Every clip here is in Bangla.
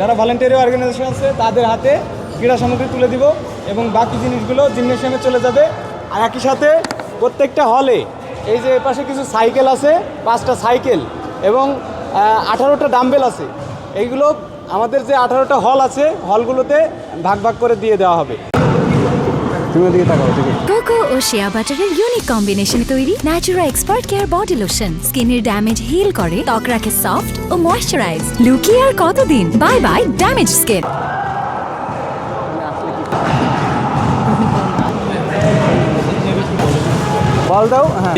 যারা ভলেন্টারি অর্গানাইজেশন আছে তাদের হাতে ক্রীড়া সামগ্রী তুলে দিব এবং বাকি জিনিসগুলো জিমনেশিয়ামে চলে যাবে। আর একই সাথে প্রত্যেকটা হলে এই যে পাশে কিছু সাইকেল আছে, 5টা সাইকেল এবং 18টা ডাম্বেল আছে। এইগুলো আমাদের যে 18টা হল আছে, হলগুলোতে ভাগ ভাগ করে দিয়ে দেওয়া হবে। কোকো ও শিয়া বাটারের ইউনিক কম্বিনেশনে তৈরি Natura expert care body lotion স্কিনের ড্যামেজ হিল করে, ত্বক রাখে সফট ও ময়শ্চারাইজ। লুকিয়ে আর কতদিন, bye bye damage skin.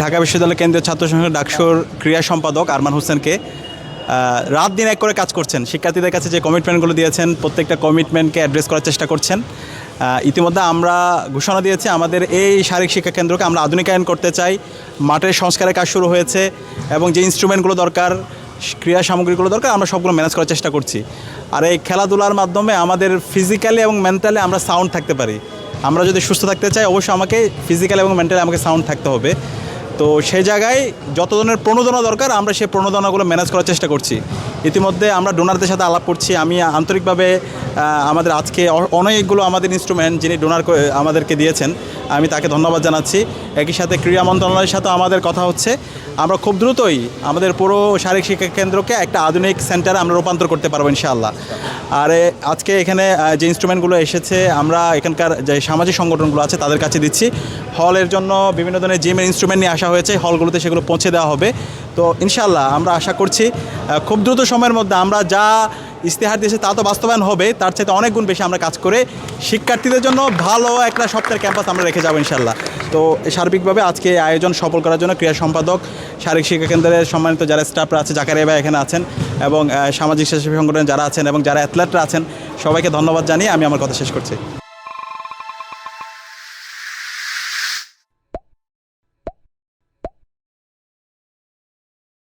Dhaka বিশ্ববিদ্যালয় কেন্দ্রীয় ছাত্র সংসদ ডাকসুর ক্রীড়া সম্পাদক আরমান হোসেনকে রাত দিন এক করে কাজ করছেন। শিক্ষার্থীদের কাছে যে কমিটমেন্টগুলো দিয়েছেন প্রত্যেকটা কমিটমেন্টকে অ্যাড্রেস করার চেষ্টা করছেন। ইতিমধ্যে আমরা ঘোষণা দিয়েছি আমাদের এই শারীরিক শিক্ষা কেন্দ্রকে আমরা আধুনিকায়ন করতে চাই। মাঠের সংস্কারের কাজ শুরু হয়েছে এবং যে ইনস্ট্রুমেন্টগুলো দরকার, ক্রীড়া সামগ্রীগুলো দরকার, আমরা সবগুলো ম্যানেজ করার চেষ্টা করছি। আর এই খেলাধুলার মাধ্যমে আমাদের ফিজিক্যালি এবং মেন্টালি আমরা সাউন্ড থাকতে পারি। আমরা যদি সুস্থ থাকতে চাই অবশ্যই আমাকে ফিজিক্যালি এবং মেন্টালি আমাকে সাউন্ড থাকতে হবে। তো সেই জায়গায় যত ধরনের প্রণোদনা দরকার আমরা সেই প্রণোদনাগুলো ম্যানেজ করার চেষ্টা করছি। ইতিমধ্যে আমরা ডোনারদের সাথে আলাপ করছি। আমি আন্তরিকভাবে আমাদের আজকে অনেকগুলো আমাদের ইনস্ট্রুমেন্ট যিনি ডোনার আমাদেরকে দিয়েছেন আমি তাকে ধন্যবাদ জানাচ্ছি। একই সাথে ক্রীড়া মন্ত্রণালয়ের সাথে আমাদের কথা হচ্ছে। আমরা খুব দ্রুতই আমাদের পুরো শারীরিক শিক্ষা কেন্দ্রকে একটা আধুনিক সেন্টারে আমরা রূপান্তর করতে পারবো ইনশাআল্লাহ। আর আজকে এখানে যে ইনস্ট্রুমেন্টগুলো এসেছে আমরা এখানকার যে সামাজিক সংগঠনগুলো আছে তাদের কাছে দিচ্ছি। হলের জন্য বিভিন্ন ধরনের জিমের ইনস্ট্রুমেন্ট নিয়ে আসা হয়েছে, হলগুলোতে সেগুলো পৌঁছে দেওয়া হবে। তো ইনশাআল্লাহ আমরা আশা করছি খুব দ্রুত সময়ের মধ্যে আমরা যা ইশতেহার দিয়েছে তা তো বাস্তবায়ন হবে, তার চাইতে অনেক গুণ বেশি আমরা কাজ করে শিক্ষার্থীদের জন্য ভালো একটা সপ্তাহের ক্যাম্পাস আমরা রেখে যাবো ইনশাআল্লাহ। তো সার্বিকভাবে আজকে আয়োজন সফল করার জন্য ক্রীড়া সম্পাদক, শারীরিক শিক্ষা কেন্দ্রের সম্মানিত যারা স্টাফরা আছে, জাকারিয়া ভাই এখানে আছেন এবং সামাজিক স্বেচ্ছাসেবী সংগঠনের যারা আছেন এবং যারা অ্যাথলেটরা আছেন সবাইকে ধন্যবাদ জানিয়ে আমি আমার কথা শেষ করছি।